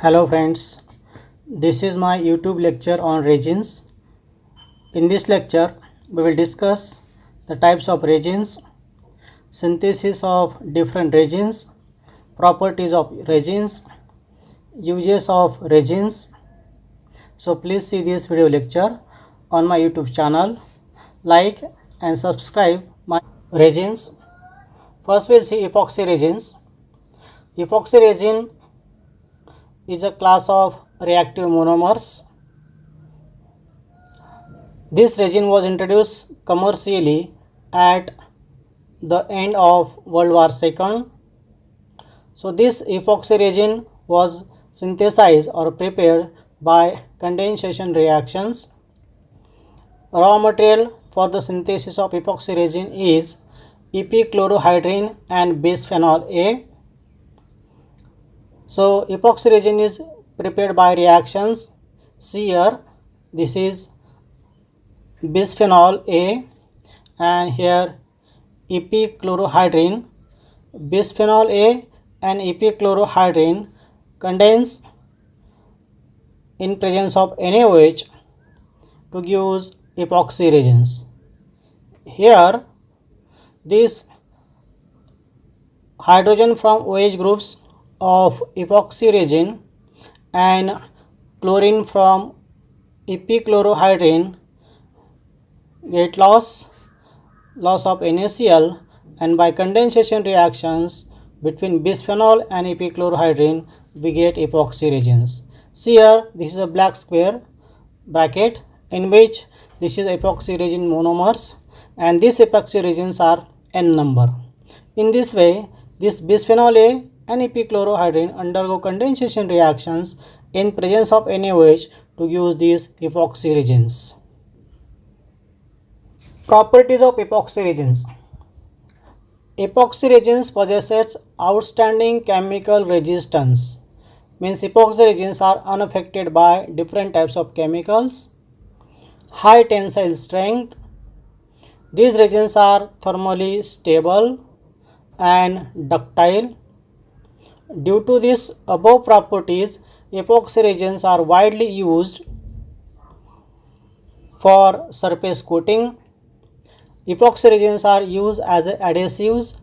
Hello friends, this is my YouTube lecture on resins. In this lecture, we will discuss the types of resins, synthesis of different resins, properties of resins, uses of resins. So please see this video lecture on my YouTube channel, like and subscribe my resins. First we'll see epoxy resins. Epoxy resin is a class of reactive monomers. This resin was introduced commercially at the end of World War II. So this epoxy resin was synthesized or prepared by condensation reactions. Raw material for the synthesis of epoxy resin is epichlorohydrin and bisphenol A. So epoxy resin is prepared by reactions. See here, this is bisphenol A and here epichlorohydrin. Bisphenol A and epichlorohydrin condense in presence of NaOH to give epoxy resins. Here this hydrogen from OH groups of epoxy resin and chlorine from epichlorohydrin get loss of NaCl, and by condensation reactions between bisphenol and epichlorohydrin we get epoxy resins. See here, this is a black square bracket in which this is epoxy resin monomers, and these epoxy resins are n number. In this way, this bisphenol A and epichlorohydrin undergo condensation reactions in presence of NaOH to use these epoxy resins. Properties of epoxy resins. Epoxy resins possesses outstanding chemical resistance. Means epoxy resins are unaffected by different types of chemicals. High tensile strength. These resins are thermally stable and ductile. Due to these above properties, epoxy resins are widely used for surface coating. Epoxy resins are used as adhesives,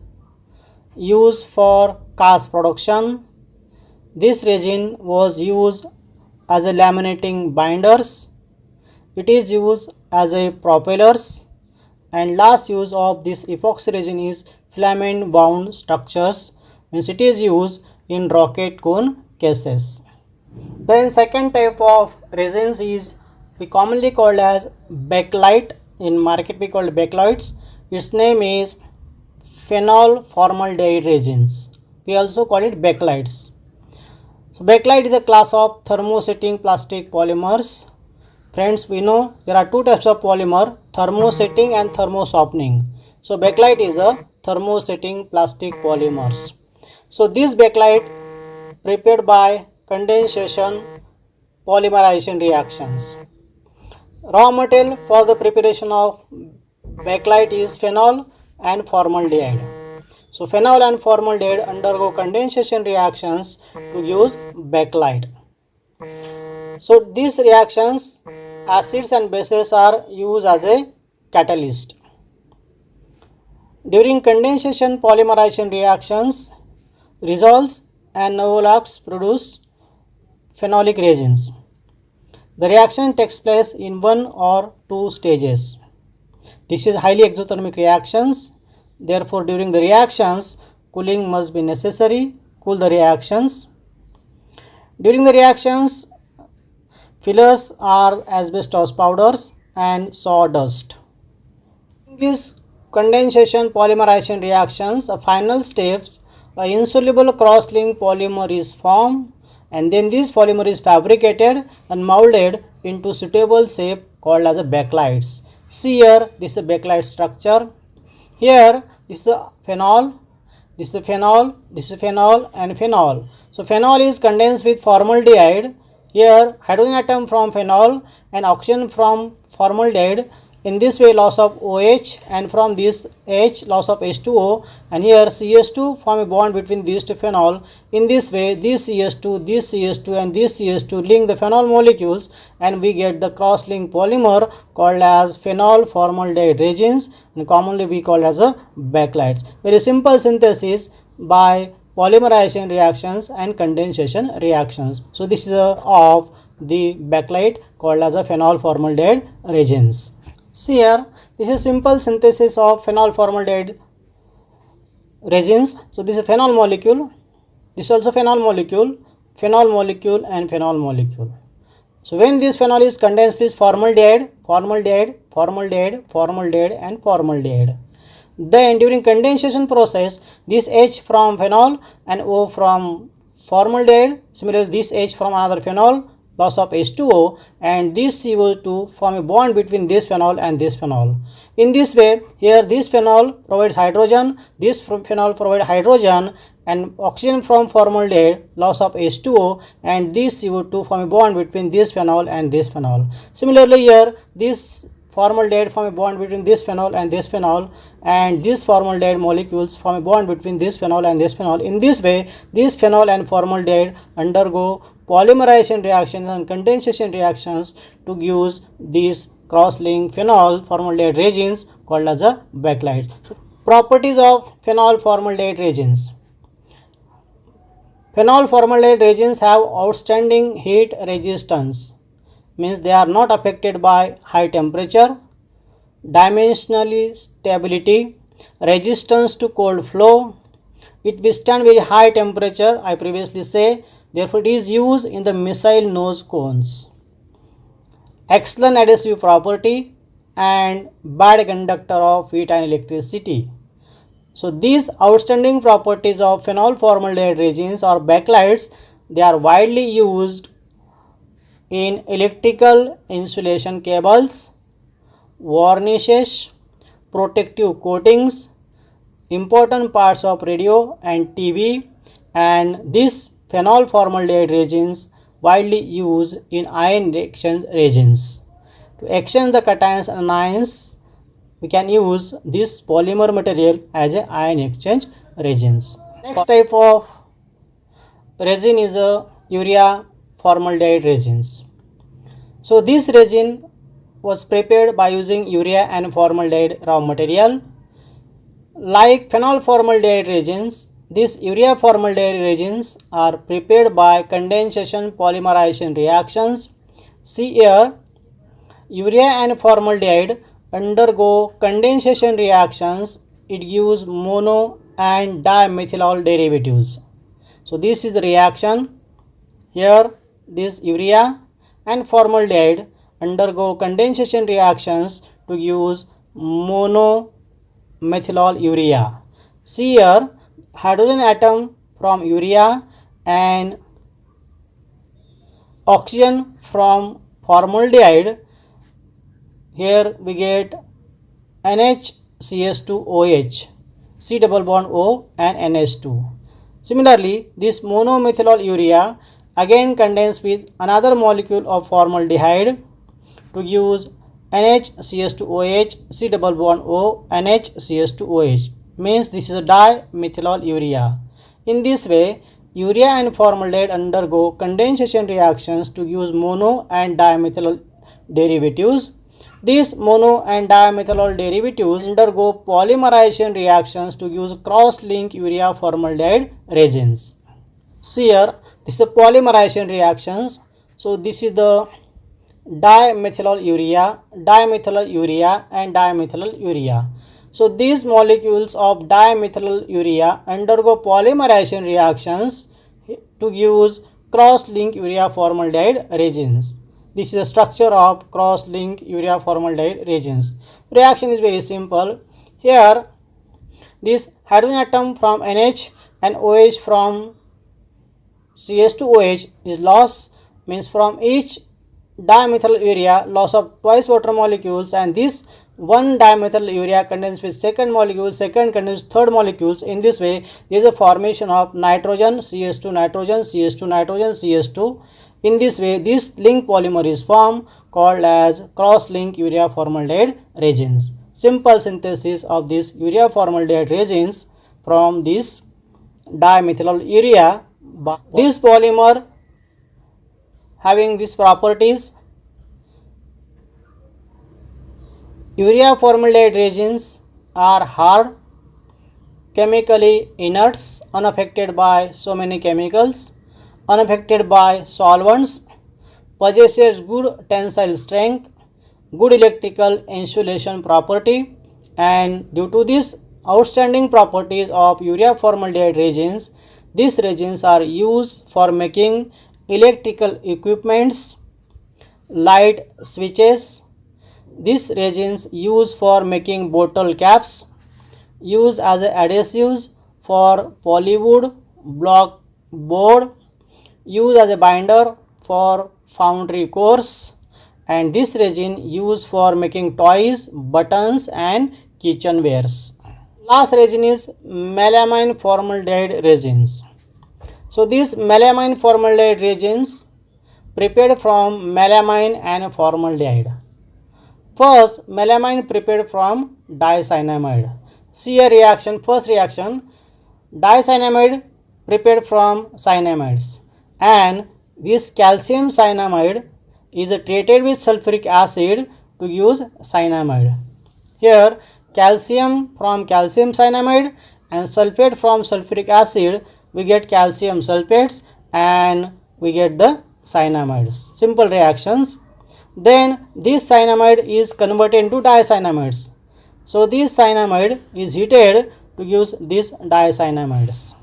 used for cast production. This resin was used as a laminating binders. It is used as a propellers, and last use of this epoxy resin is filament bound structures. Means it is used in rocket cone cases. Then second type of resins is we commonly called as bakelite. In market we called bakelites. Its name is phenol formaldehyde resins. We also call it bakelites. So bakelite is a class of thermosetting plastic polymers. Friends, we know there are two types of polymer, thermosetting and thermosoftening. So bakelite is a thermosetting plastic polymers. So this bakelite prepared by condensation polymerization reactions. Raw material for the preparation of bakelite is phenol and formaldehyde. So phenol and formaldehyde undergo condensation reactions to use bakelite. So these reactions, acids and bases are used as a catalyst. During condensation polymerization reactions, resols and novolacs produce phenolic resins. The reaction takes place in one or two stages. This is highly exothermic reactions. Therefore, during the reactions, cooling must be necessary. Cool the reactions. During the reactions, fillers are asbestos powders and sawdust. In these condensation polymerization reactions, a final step, an insoluble cross-linked polymer is formed, and then this polymer is fabricated and molded into suitable shape called as a bakelites. See here, this is a bakelite structure. Here, this is a phenol, this is a phenol, this is a phenol and phenol. So phenol is condensed with formaldehyde. Here, hydrogen atom from phenol and oxygen from formaldehyde In this way loss of OH, and from this H loss of H2O, and here CH2 form a bond between these two phenol. In this way this CH2 and this CH2 link the phenol molecules, and we get the cross link polymer called as phenol formaldehyde resins, and commonly we call as a backlights. Very simple synthesis by polymerization reactions and condensation reactions. So this is of the backlight called as a phenol formaldehyde resins. See here, this is simple synthesis of phenol formaldehyde resins. So this is a phenol molecule, this is also phenol molecule and phenol molecule. So when this phenol is condensed with formaldehyde and formaldehyde, then during condensation process this H from phenol and O from formaldehyde, similarly this H from another phenol, loss of H2O, and this CO2 form a bond between this phenol and this phenol. In this way, here this phenol provides hydrogen, this phenol provides hydrogen and oxygen from formaldehyde, loss of H2O, and this CO2 form a bond between this phenol and this phenol. Similarly here this formaldehyde form a bond between this phenol and this phenol, and these formaldehyde molecules form a bond between this phenol and this phenol. In this way this phenol and formaldehyde undergo polymerization reactions and condensation reactions to use these cross-linked phenol formaldehyde resins called as a backlights. So, properties of phenol formaldehyde resins. Phenol formaldehyde resins have outstanding heat resistance, means they are not affected by high temperature, dimensionally stability, resistance to cold flow, it withstand very high temperature, I previously say, therefore it is used in the missile nose cones. Excellent adhesive property and bad conductor of heat and electricity. So these outstanding properties of phenol formaldehyde resins or backlights, they are widely used in electrical insulation cables, varnishes, protective coatings, important parts of radio and TV, and this phenol formaldehyde resins widely used in ion exchange resins. To exchange the cations and anions, we can use this polymer material as a ion exchange resins. Next type of resin is a urea formaldehyde resins. So this resin was prepared by using urea and formaldehyde raw material. Like phenol formaldehyde resins, these urea formaldehyde resins are prepared by condensation polymerization reactions. See here, urea and formaldehyde undergo condensation reactions. It gives mono and dimethylol derivatives. So this is the reaction. Here this urea and formaldehyde undergo condensation reactions to use monomethylol urea. See here, hydrogen atom from urea and oxygen from formaldehyde. Here we get NHCH2OH, C double bond O and NH2. Similarly, this monomethylol urea again condensed with another molecule of formaldehyde to use NHCH2OH, C double bond O, NHCH2OH, means this is a dimethylol urea. In this way, urea and formaldehyde undergo condensation reactions to use mono and dimethylol derivatives. These mono and dimethylol derivatives undergo polymerization reactions to use cross-linked urea formaldehyde resins. See here, this is the polymerization reactions. So this is the dimethylol urea and dimethylol urea. So these molecules of dimethylol urea undergo polymerization reactions to use cross-linked urea formaldehyde resins. This is the structure of cross-linked urea formaldehyde resins. Reaction is very simple. Here this hydrogen atom from NH and OH from CH2OH is lost, means from each dimethyl urea loss of twice water molecules, and this one dimethyl urea condensed with second molecule, second condensed third molecules. In this way there is a formation of nitrogen CH2 nitrogen CH2 nitrogen CH2. In this way, this link polymer is formed called as cross-link urea formaldehyde resins. Simple synthesis of this urea formaldehyde resins from this dimethyl urea. This polymer having these properties. Urea formaldehyde resins are hard, chemically inert, unaffected by so many chemicals, unaffected by solvents, possesses good tensile strength, good electrical insulation property, and due to these outstanding properties of urea formaldehyde resins, these resins are used for making electrical equipments, light switches. These resins used for making bottle caps, used as adhesives for polywood block board, used as a binder for foundry cores, and this resin used for making toys, buttons and kitchenwares. Last resin is melamine formaldehyde resins. So these melamine formaldehyde resins prepared from melamine and formaldehyde. First, melamine prepared from dicyanamide. See a reaction. First reaction, dicyanamide prepared from cyanamides, and this calcium cyanamide is treated with sulfuric acid to use cyanamide. Here, calcium from calcium cyanamide and sulfate from sulfuric acid, we get calcium sulfates and we get the cyanamides. Simple reactions. Then this cyanamide is converted into dicyanamides. So this cyanamide is heated to use these dicyanamides.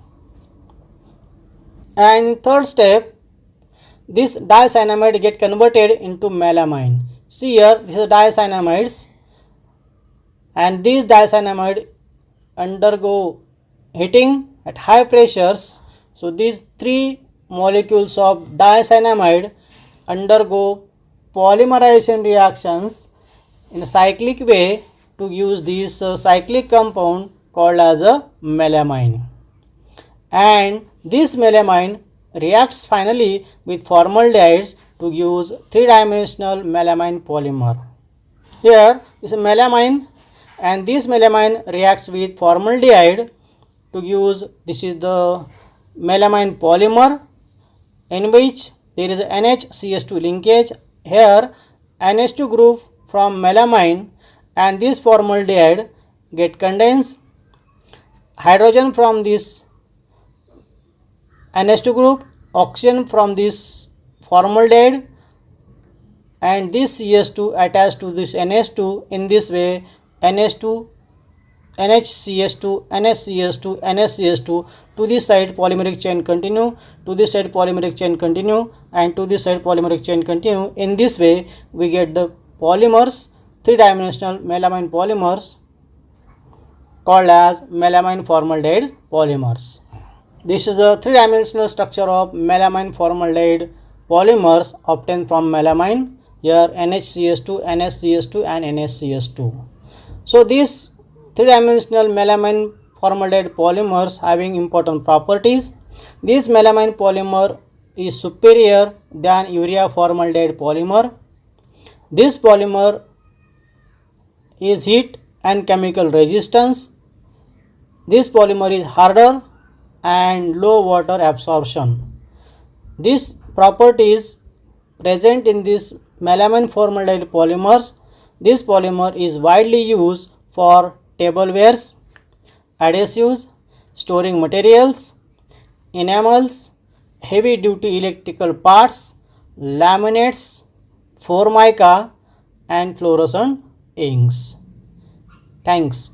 And third step, this dicyanamide get converted into melamine. See here, this is dicyanamides, and these dicyanamide undergo heating at high pressures. So these three molecules of dicyanamide undergo polymerization reactions in a cyclic way to use this cyclic compound called as a melamine, and this melamine reacts finally with formaldehydes to use three-dimensional melamine polymer. Here is a melamine, and this melamine reacts with formaldehyde to use, this is the melamine polymer in which there is a NHCS2 linkage. Here NH2 group from melamine and this formaldehyde get condensed, hydrogen from this NH2 group, oxygen from this formaldehyde, and this CS2 attached to this NH2. In this way, NH2, NHCS2, NHCS2, NHCS2, to this side polymeric chain continue, to this side polymeric chain continue, and to this side polymeric chain continue. In this way, we get the polymers, three-dimensional melamine polymers called as melamine formaldehyde polymers. This is the three-dimensional structure of melamine formaldehyde polymers obtained from melamine. Here NHCS2, NHCS2 and NHCS2. So these three-dimensional melamine formaldehyde polymers having important properties. This melamine polymer is superior than urea formaldehyde polymer. This polymer is heat and chemical resistance. This polymer is harder and low water absorption. These properties present in this melamine formaldehyde polymers. This polymer is widely used for tablewares, adhesives, storing materials, enamels, heavy duty electrical parts, laminates, formica and fluorescent inks. Thanks.